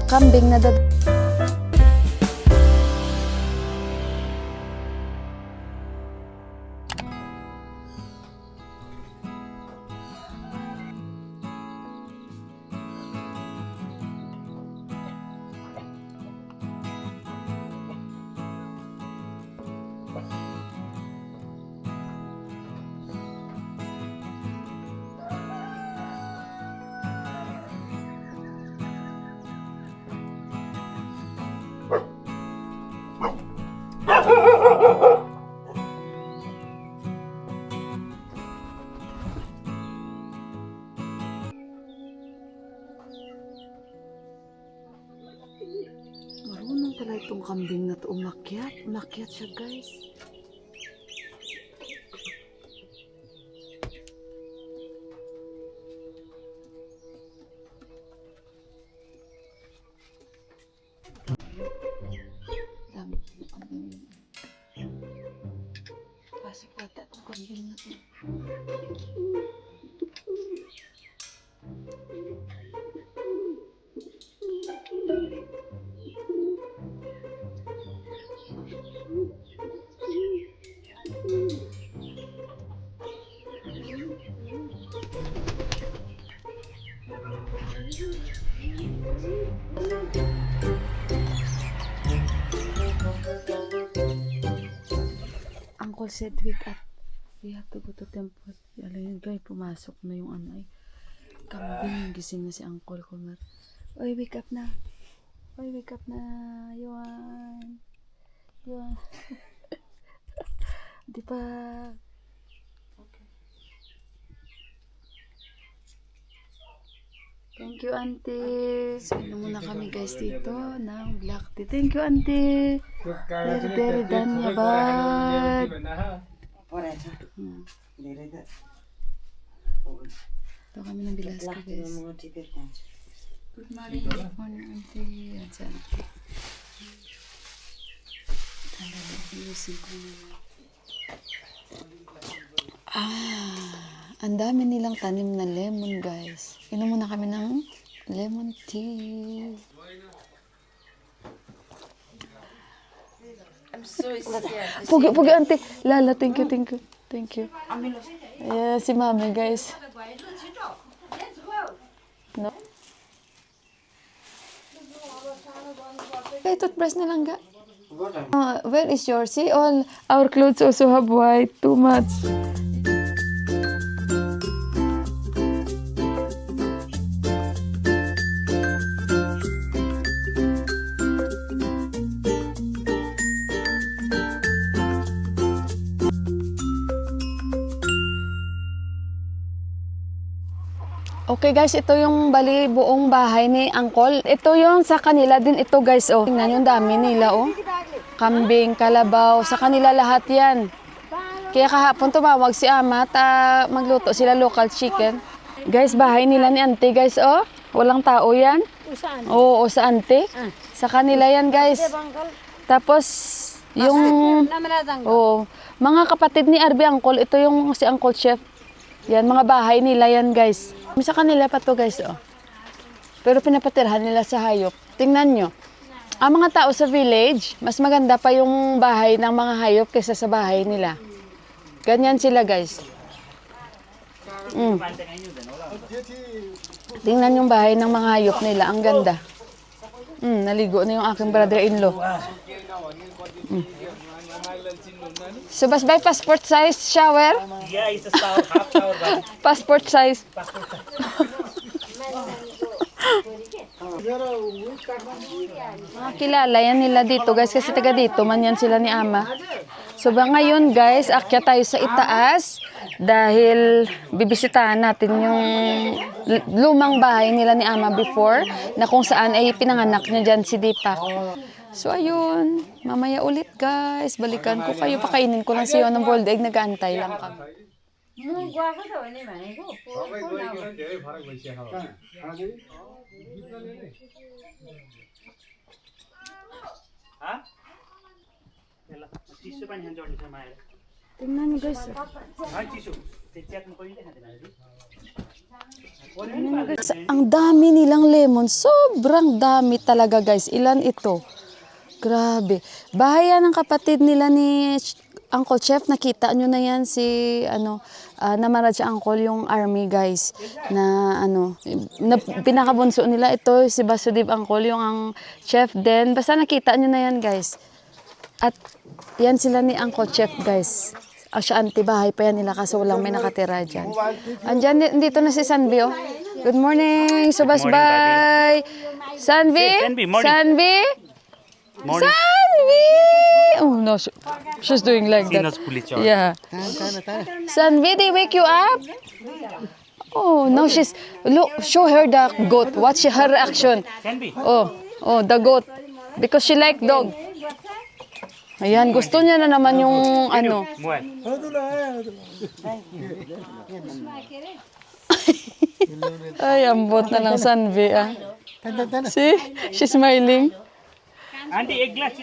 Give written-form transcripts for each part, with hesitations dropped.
kambing na marunong pala itong kambing na to umakyat. Umakyat siya, guys. Pasok ata itong kambing na to. Uncle said wake up. We have to go to temple. Alam guys, pumasok na yung ano ay kambing. Gising na si Uncle Kumar. Oy, wake up na. Oy, wake up na. Yuan. Yuan. Di pa. Okay. Thank you, auntie. So, muna kami guys dito ng black tea. Thank you, auntie. Very धन्यवाद. Ito kami ng Bilasco guys. Good morning. Good morning, auntie. Yan si auntie. Ang dami nilang tanim na lemon guys. Inom muna kami ng lemon tea. I'm so scared. Pugi, auntie. Lala, thank you. Yeah, si mami, guys. No? Okay, toothbrush na lang, ga. Where is yours? See, all our clothes also have white. Too much. Okay guys, ito yung bali buong bahay ni Uncle. Ito yung sa kanila din ito guys, oh. Tingnan yung dami nila, oh. Kambing, kalabaw, sa kanila lahat yan. Kaya kahapon tumawag si Ama at magluto sila local chicken. Guys, bahay nila ni Auntie guys, oh. Walang tao yan. Oo, sa Auntie. Sa kanila yan guys. Tapos, yung mga kapatid ni Arby Uncle, ito yung si Uncle Chef. Yan, mga bahay nila yan guys. Sa kanila pa to guys, oh. Pero pinapatirhan nila sa hayop. Tingnan nyo. Ang mga tao sa village, mas maganda pa yung bahay ng mga hayop kaysa sa bahay nila. Ganyan sila guys. Tingnan yung bahay ng mga hayop nila. Ang ganda. Naligo na yung aking brother-in-law. So, by passport size shower? Yeah, it's a shower, half shower. Passport size. Kilala yan nila dito guys kasi taga dito man yan sila ni Ama. So ngayon guys, akyat tayo sa itaas dahil bibisitahan natin yung lumang bahay nila ni Ama before na kung saan ay pinanganak niya dyan si Deepak. So ayun, mamaya ulit guys, balikan ko kayo, pakainin ko lang siya ng boiled egg, nag-aantay lang kami. Tingnan niyo guys. Ang dami nilang lemon. Sobrang dami talaga guys. Ilan ito? Grabe. Bahay yan ng kapatid nila ni Uncle Chef. Nakita nyo na yan si namarad si Uncle yung army guys. Na pinakabunso nila. Ito si Basudib Uncle yung ang chef din. Basta nakita nyo na yan guys. At yan sila ni Uncle Chef guys. Siya antibahay pa yan nila kasi walang may nakatira dyan. Andyan, dito na si Sanvi, oh. Good morning, Subasbay. Sanvi? Sanvi, morning. Sanvi? Morning. Sanvi! Oh no, she's doing like that. Sina's pulichon. Yeah. Sanvi, they wake you up? Oh, now she's, look, show her the goat. Watch her reaction. Sanvi. Oh, the goat. Because she like dog. Ayan, gusto niya na naman yung Muay. Ay, ambot na lang Sanvi, ah. See? She's smiling. Auntie, egg glass.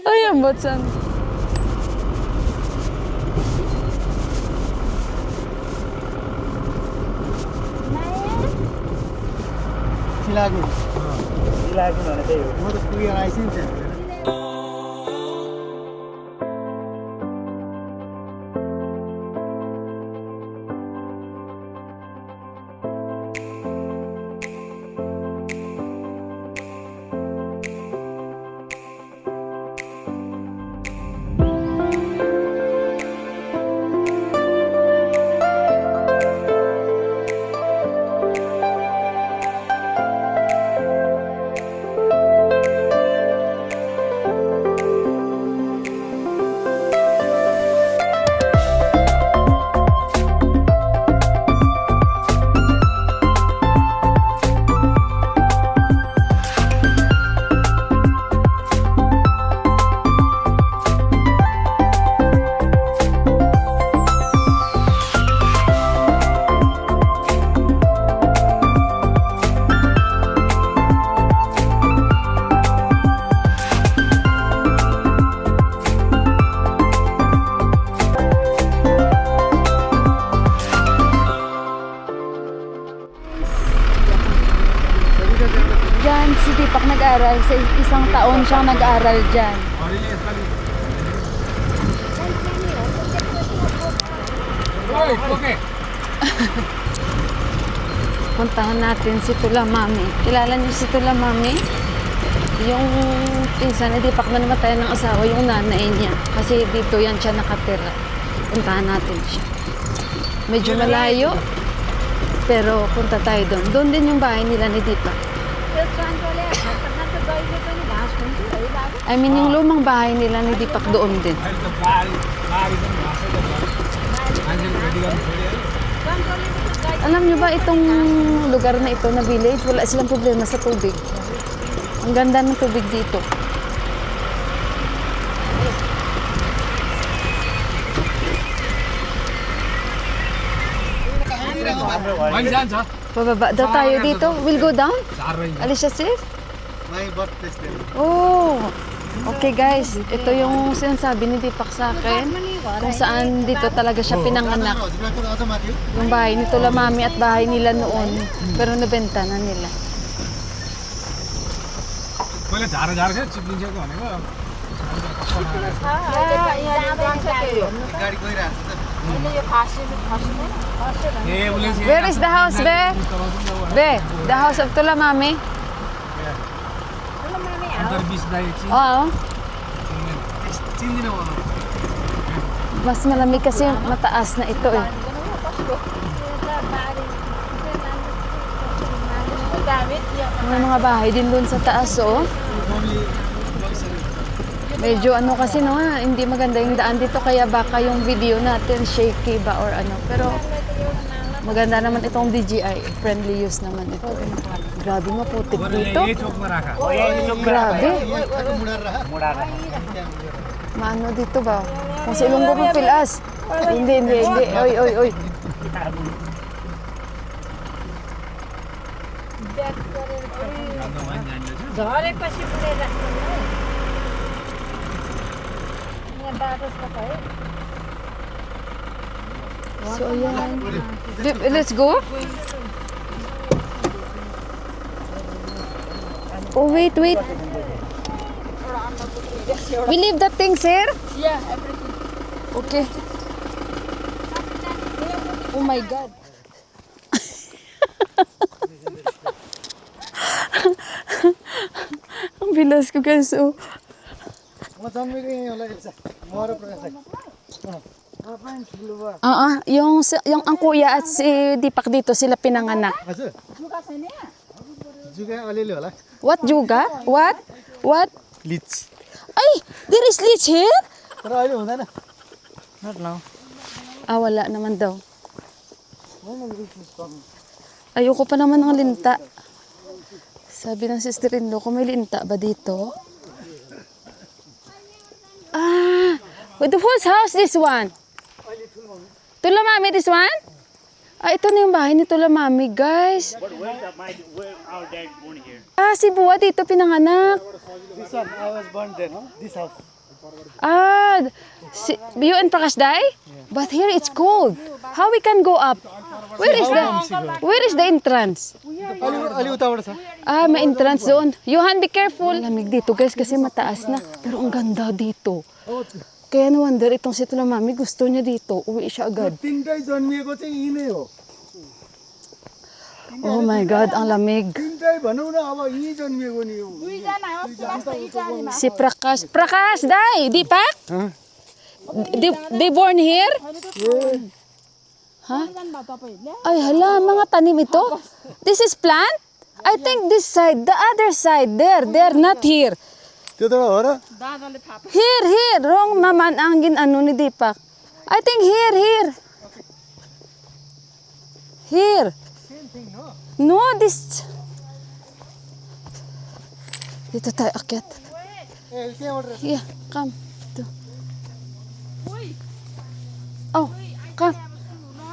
Ay, ambot Sanvi. Silago. Lagi na tayo. What a clear license. Diyan, si Tipak nag-aral. Sa isang taon siyang nag-aral dyan. Puntahan natin si Tula Mami. Kilala niyo si Tula Mami? Yung pinsan ni Tipak na namatay ng asawa, yung nanay niya. Kasi dito yan siya nakatira. Puntahan natin siya. Medyo malayo. Pero punta tayo doon. Doon din yung bahay nila ni Tipak. I mean, yung lumang bahay nila ni Tipak doon din. Alam nyo ba itong lugar na ito na village, wala silang problema sa tubig. Ang ganda ng tubig dito. Pababa daw tayo dito. We'll go down? Alicia safe? My birthplace there. Oh, okay guys. Ito yung sinasabi ni Tipak sa akin. Kung saan dito talaga siya pinanganak. Yung bahay ni Tula Mami at bahay nila noon. Pero nabenta na nila. गाडी गइरहेको छ Where is the house, Be? Be, the house of Tula Mami? Oo. Mas malamig kasi mataas na ito eh. May mga bahay din doon sa taas, oh. Medyo ano kasi no, hindi maganda yung daan dito kaya baka yung video natin shaky ba or ano. Pero maganda naman itong DJI. Friendly use naman ito. Grabe maputik dito. Grabe. Maano dito ba? Kung sa Ilonggo mo pilas. Hindi. Oy. घरै पछि पुरै राख्नु यहाँ बाटो छ त है So, ayan. Let's go. Oh, wait. We leave the things here? Yeah, everything. Okay. Oh my God. Ang bilas ko guys. Oh. म जन्मेको यहीँ होला एक्जा मर प्रकाश Yung ang kuya at si Dipak dito sila pinanganak. हजुर जुगा अलिअलि होला What juga? What? लिच Ay, there is leech here? तर अहिले हुँदैन नट now Wala naman daw. Ayoko pa naman ng linta. Sabi ng sister-in-law ko, may linta ba dito? Whose house this one? Tula Mami, this one? Ito na yung bahay ni Tula Mami, guys. But where our dad born here? Si Buwa dito pinanganak. This one I was born there this house You and Prakash Dai? But here it's cold. How we can go up? Where is the entrance? अलि उताबाट छ May entrance doon. Johan, be careful. Lamig dito guys kasi mataas na. Pero ang ganda dito. Kaya no-wonder itong si Tula Mami gusto niya dito. Uwi siya agad. तिनटै जन्मिएको चाहिँ यही नै हो Oh my God, ang lamig. तिनटै भनौँ न अब यहीँ जन्मिएको नि हो Si Prakash. Prakash, Dai, Dipak? They born here? Ha? Ay, hala, mga tanim ito. This is plant? I think this side, the other side, there, not here. त्यो त हो र Here, wrong naman ang ginano ni Dipak. I think here. Here. No, this. Dito tayo akyat. ए त्यहाँबाट Yeah, come. Ito. Oh, come.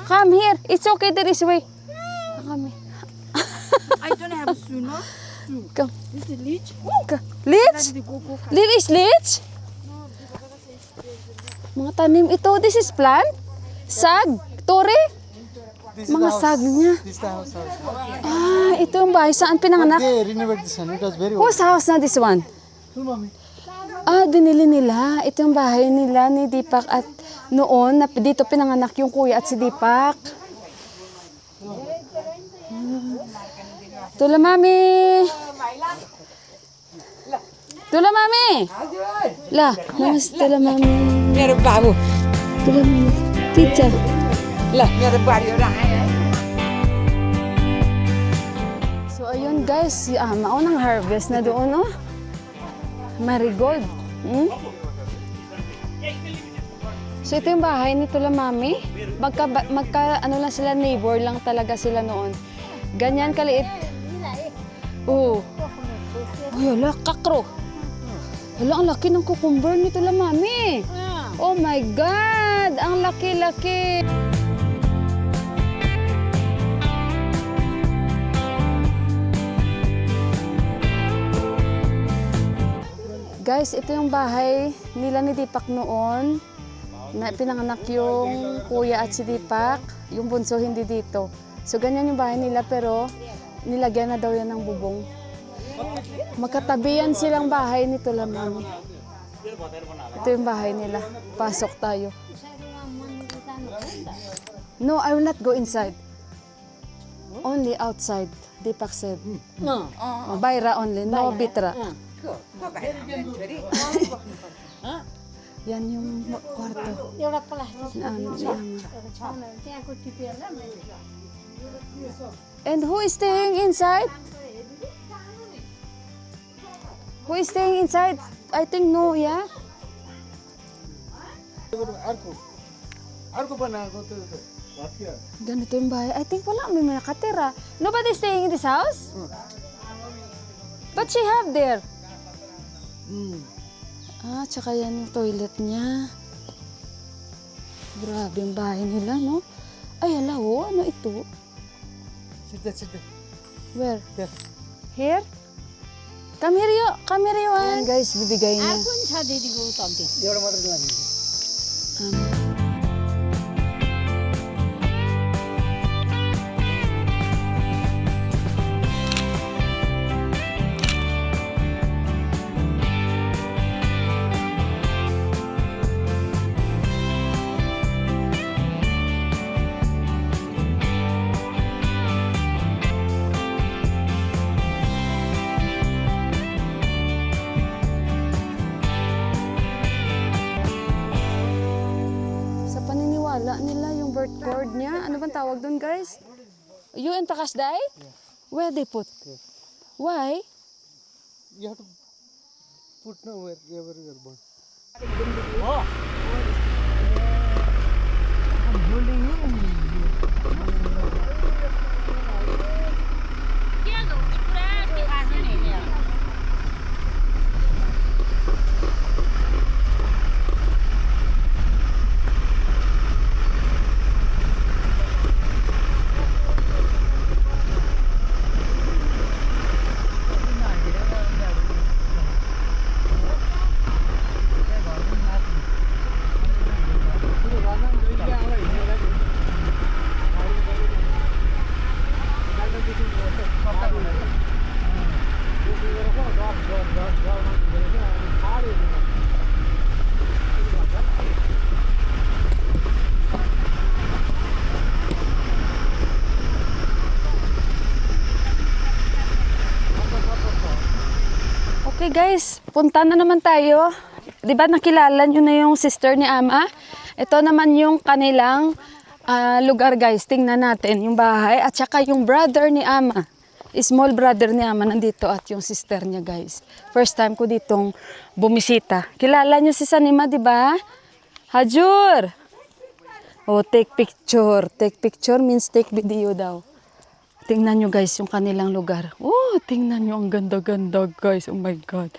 Come here. It's okay, there is way. Come here. I don't have a suno. Come. This is leech. Leech? Is leech? Mga tanim ito. This is plant? Sag? Tore? Mga sag niya. This the house Ito yung bahay. Saan pinanganak? They renovate this one it was very Whose house na this one? Old mummy Binili nila. Ito yung bahay nila ni Dipak at noon, dito pinanganak yung kuya at si Dipak. Tula Mami! Tula Mami! La, namaste Tula Mami. मेरो बाबु Tula Mami. Teacher. ल मेरो बुहारी हो र आयो So ayun guys, maunang harvest na doon, oh. Marigold. So ito yung bahay ni Tula Mami. Ano lang sila, neighbor lang talaga sila noon. Ganyan kaliit. Oh. Ay, hala, kakro. Hala, ang laki ng cucumber ni Tula Mami. Oh my God! Ang laki-laki. Guys, ito yung bahay nila ni Dipak noon. Na pinanganak yung kuya at si Dipak. Yung bunso hindi dito. So ganyan yung bahay nila pero nilagyan na daw yan ng bubong. Magkatabi yan silang bahay ni Tula Mami. Ito yung bahay nila. Pasok tayo. No, I will not go inside. Only outside. Dipak said. Bayra only. No bitra. Yan yung kwarto. एउटा प्लास्टिक त्यहाँको टिपेर And who is staying inside? Who is staying inside? I think no, yeah? अर्को बनाएको त्यो भत्कियो Ganito yung bahay. I think wala may nakatira. Nobody staying in this house? But she have there. Tsaka yan yung toilet niya. Grabe yung bahay nila, no? Ay, hala, oh, ano ito? सिधै Where? There. Here? Come here, yo. Come here, yo. Ayan, guys, bibigay niya. कुन छ दिदीको उता एउटा मात्रै लागिन्छ tawag doon, guys? You and Takasday? Where they put? Why? You have to put now wherever you are born. Okay guys, punta na naman tayo. 'Di ba nakilala niyo na yung sister ni Ama? Ito naman yung kanilang lugar guys. Tingnan natin yung bahay at saka yung brother ni Ama. Small brother ni Ama nandito at yung sister niya guys. First time ko ditong bumisita. Kilala niyo si Sanima, 'di ba? Hajur. Oh, take picture. Take picture means take video daw. Tingnan nyo guys yung kanilang lugar. Oh, tingnan nyo ang ganda-ganda guys. Oh my God.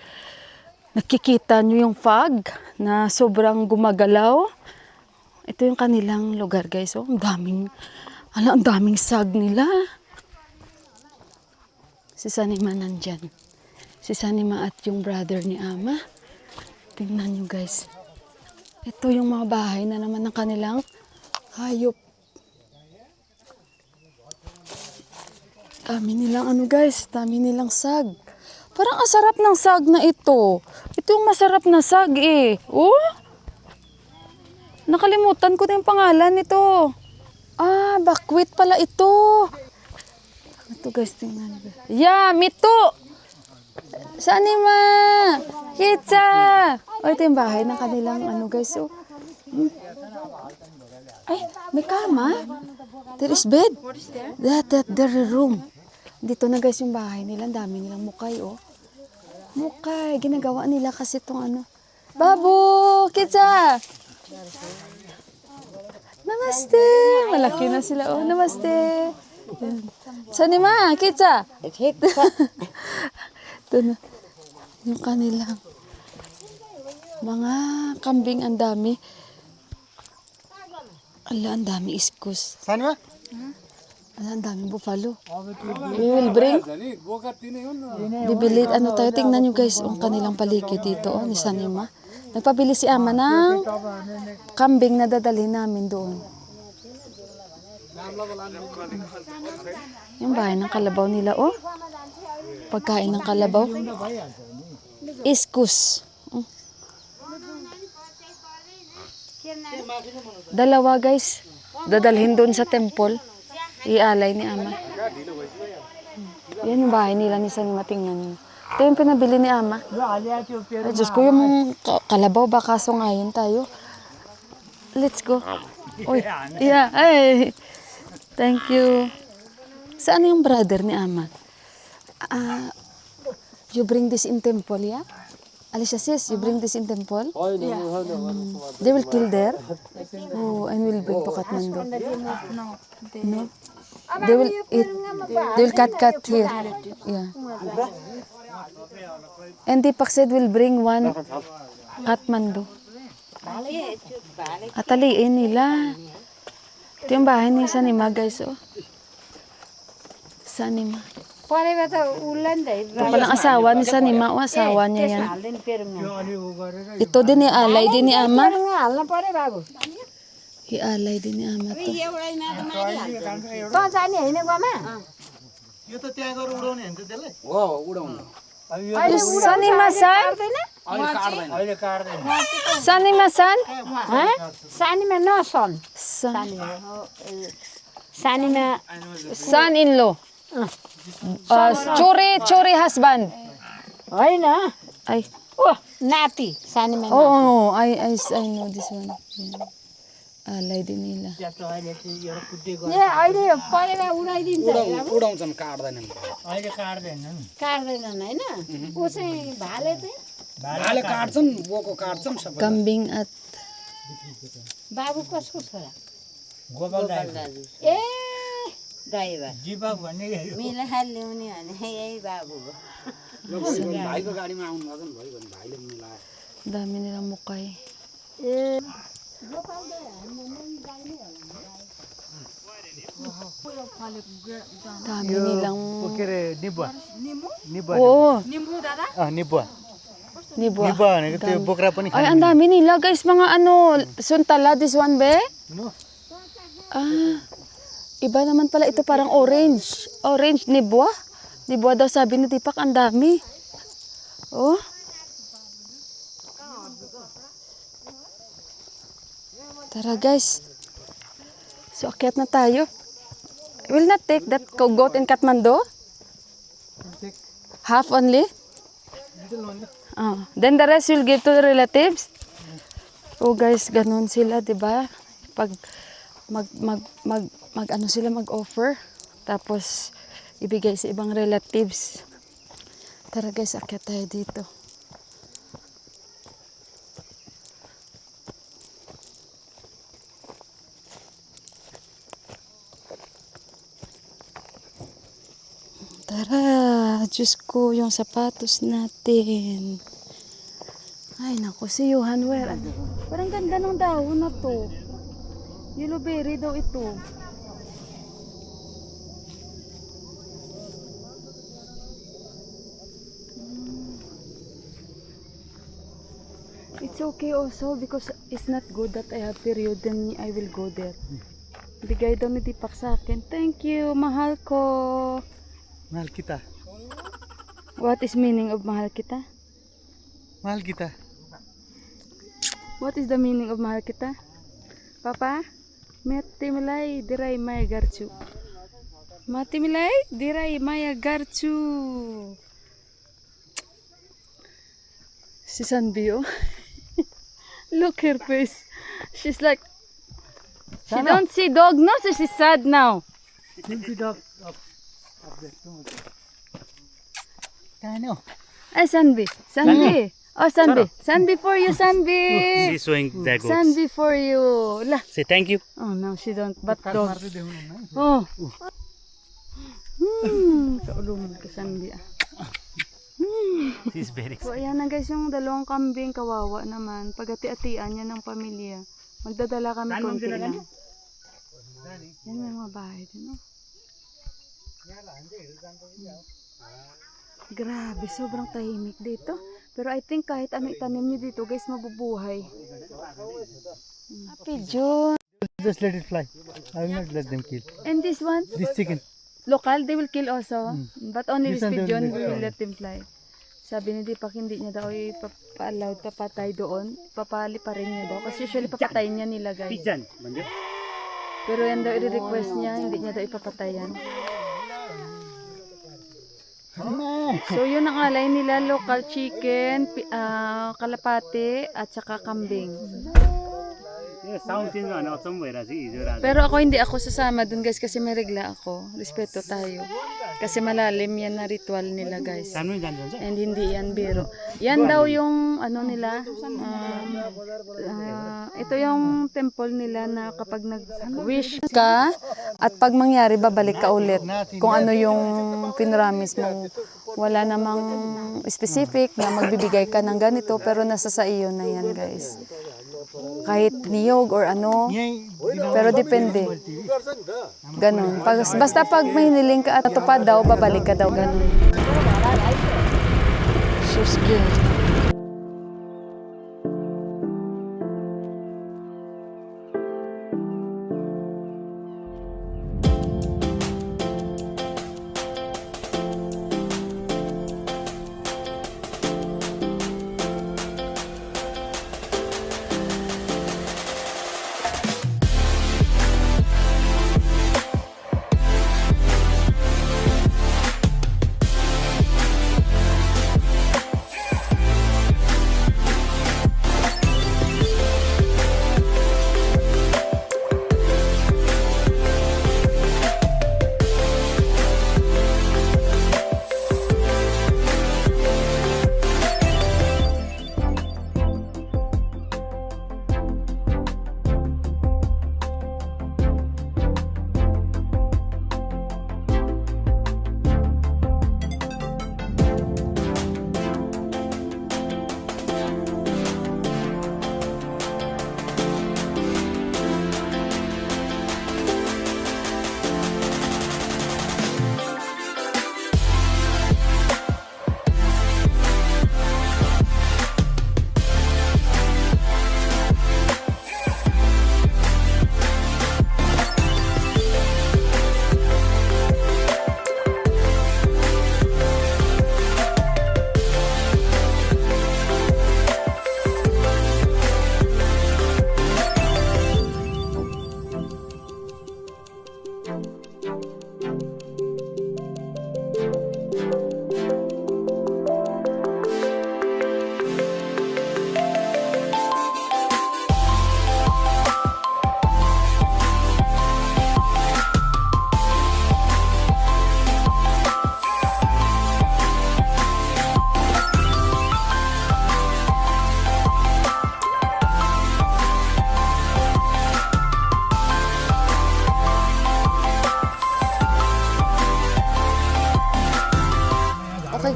Nakikita nyo yung fog na sobrang gumagalaw. Ito yung kanilang lugar guys. Oh, ang daming sag nila. Si Sanima nandyan. Si Sanima at yung brother ni Ama. Tingnan nyo guys. Ito yung mga bahay na naman ng kanilang hayop. Dami nilang dami nilang sag. Parang ang sarap ng sag na ito. Ito yung masarap na sag eh. Oh? Nakalimutan ko na yung pangalan nito. Ah, buckwheat pala ito. Ito guys, tingnan. Yeah, mito. Sanima. Kitsa. Oh, ito yung bahay ng kanilang guys. Oh. Ay, may kama. There is bed. That there room. Dito na guys yung bahay nila. Ang dami nilang mukay, oh. Mukay. Ginagawa nila kasi itong Babu! Kitsa! Namaste! Malaki na sila, oh. Namaste! Yan. Sanima! Kitsa! Ito na. Yung kanilang mga kambing, ang dami. Ala, ang dami iskus. Sanima? Ala, ang daming buffalo. We will bring. Bibili, tayo, tingnan nyo guys, ang kanilang paligid dito, oh, ni Sanima. Nagpabili si Ama ng kambing na dadalhin namin doon. Yung bahay ng kalabaw nila, oh. Pagkain ng kalabaw. Iskus. Oh. Dalawa guys, dadalhin doon sa temple. Ialay ni Ama. Yan yung bahay nila ni Sanima, tingnan nyo. Ito yung pinabili ni Ama. Ay, Diyos ko, yung kalabaw, baka sungayin tayo. Let's go. Uy, yeah, ay. Thank you. Saan yung brother ni Ama? You bring this in temple, yeah? Alicia says, you bring this in temple? They will kill there? Oh, and will bring to Kathmandu. No? They will eat. They will cut here. Yeah. And Deepak said will bring one Kathmandu. Ataliin nila. Ito yung bahay ni Sanima guys, oh. Sanima. Ito palang asawa ni Sanima, oh, asawa niya yan. Ito din ni Alay, din ni Ama. Ialay din ni Ama to. यो त त्यहाँ गएर उडाउने होइन त त्यसलाई Sanima-san? Sanima-san? Sanima no son. Sanima Son-in-law. Churi husband. होइन Ay. ओ नाति सानीमा Oh, I know this one. Yeah. alay din nila. यहाँ अहिले परेर उडाइदिन्छ उडाउँछन् काट्दैनन् काट्दैनन् होइन ऊ चाहिँ भाले चाहिँ भाले काट्छन् बोको काट्छन् सबै Kambing at बाबु कसको छोरा ए ड्राइभर मिलाएर ल्याउने भने यही बाबु हो भाइको गाडीमा आउनु भएको नि भयो भने भाइले मिलायो dami nilang mukay. Dami nilang... के अरे निबुवा निबुवा Oo, निबुवा nibwa. निबुवा भनेको त्यो बोक्रा पनि Ay, ang dami nila guys, mga ano, suntala, this one be? No. Ah, iba naman pala ito, parang orange. Orange, nibwa. Nibwa daw sabi ni Tipak, ang dami. Oh. Tara guys. So, akyat na tayo. Will not take that goat in Kathmandu? Half only? Then the rest will give to the relatives? Oh guys, ganun sila, 'di ba? Pag ano sila mag-offer, tapos ibigay sa ibang relatives. Tara guys, akyat tayo dito. Tara, Diyos ko, yung sapatos natin. Ay, naku, si Johan Ware. Parang ganda ng dahon na to. Yellow berry daw ito. It's okay also because it's not good that I have period, then I will go there. Bigay daw ni Deepak sa akin. Thank you, mahal ko. Mahal kita. What is meaning of mahal kita? Mahal kita. What is the meaning of mahal kita? Papa? Mati milay diray maya garchu. Mati milay diray maya garchu. Si Sanbio. Look her face. She's like she don't see dog no, so she's sad now. Kano? Ay Sanbi. Sanbi. Oh Sanbi. Sanbi for you, Sanbi. She's showing the goats. Sanbi for you. La. Say thank you. Oh no, she don't. But dog. Oh. Kaulungan ka Sanbi ah. She's very So ayan na guys yung dalawang kambing, kawawa naman. Pagati-atian niya ng pamilya. Magdadala kami konti lang. Yan may mga bahay din oh. Grabe, sobrang tahimik dito. Pero I think kahit ano itanim niyo dito guys, mabubuhay. Happy June. Just let it fly. I will not let them kill. And this one? This chicken. Local, they will kill also. But only This this one they pigeon, will we will kill. let them fly. Sabi ni Deepak, hindi niya daw ipa-allowed papatay doon. Papali pa rin niya daw. Kasi usually papatayin niya nila guys. pigeon. Manju. Pero yan daw i-request niya, hindi niya daw ipapatayan. So yun ang alay nila, local chicken, kalapate, at saka kambing. Yeah, sound change ano somewhere as is. Pero ako hindi ako sasama dun guys kasi may regla ako. Respeto tayo. Kasi malalim yan na ritual nila guys. Saan mo yan? And hindi yan biro. Yan daw yung ano nila. Ito yung temple nila na kapag nag-wish ka at pag mangyari babalik ka ulit. Kung ano yung pinramis mo. Wala namang specific na magbibigay ka ng ganito pero nasa sa iyo na yan guys. Kahit niyog or ano. Pero depende. Ganon. Basta pag may niling ka at tupad daw, babalik ka daw. Ganon. So scary.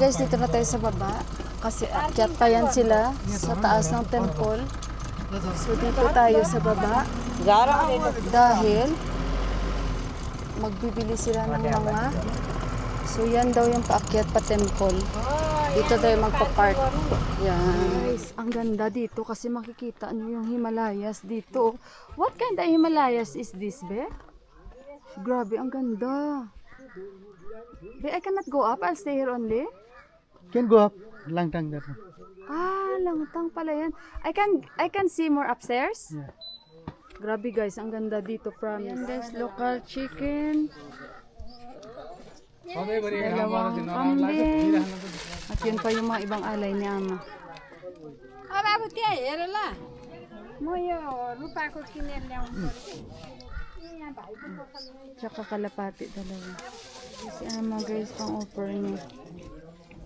guys, dito na tayo sa baba. Kasi akyat pa yan sila sa taas ng temple. So dito tayo sa baba. Dahil magbibili sila ng mga. So yan daw yung paakyat pa temple. Dito tayo magpa-park. Yan. Guys, ang ganda dito kasi makikita nyo yung Himalayas dito. What kind of Himalayas is this, be? Grabe, ang ganda. Be, I cannot go up. I'll stay here only. Can go up. Langtang that. Ah, langtang pala yan. I can see more upstairs. Yeah. Grabe guys, ang ganda dito, promise. Yan guys, local chicken. Dalawang kambing. At yun pa yung mga ibang alay ni Ama. बाबु त्यहाँ हेर ल म यो रुपाको किनेर ल्याउँछु Tsaka kalapati dalawa. Si Ama guys, pang offer niya.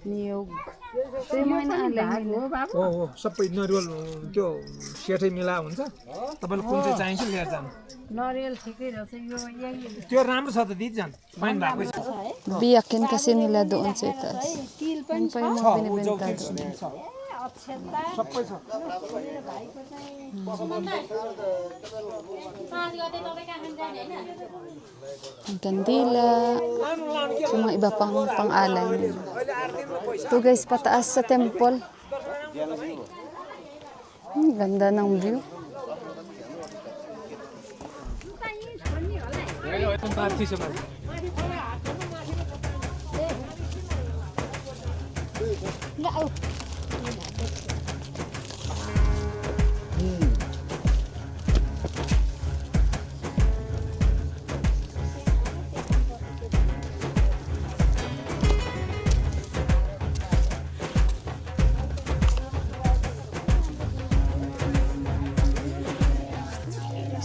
Niyog. Ito yung mga inaalay nila. हो हो सबै नरिवल त्यो सेठै मिला हुन्छ तपाईँलाई कुन चाहिँ चाहिन्छ लिएर जानु नरियल ठिकै रहेछ यो यही त्यो राम्रो छ त दिदी जानु फाइन भएको छ Biyakin kasi nila doon sa itaas. Yun pa yung mga binibenta doon. सबै छ Ang kandila. Yung mga iba pang pang-alay nila. Ito guys, pataas sa temple. Ganda ng view.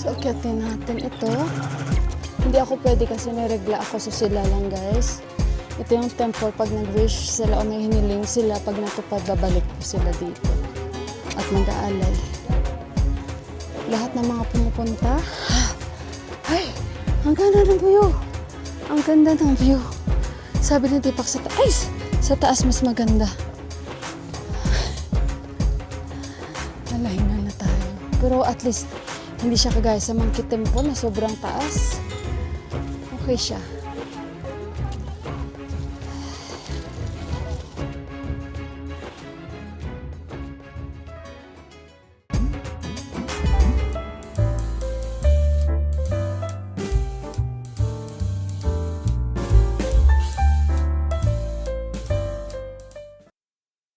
So, akyatin natin ito. Hindi ako pwede kasi may regla ako sa sila lang, guys. Ito yung temple. Pag nag-wish sila o may hiniling sila, pag natupad, babalik po sila dito. At mag-aalay. Lahat ng mga pumupunta. Ay! Ang ganda ng view! Ang ganda ng view. Sabi ni Deepak sa taas. Sa taas mas maganda. Nalahingan na tayo. Pero at least, hindi siya kagaya sa Monkey Temple na sobrang taas. Okay siya.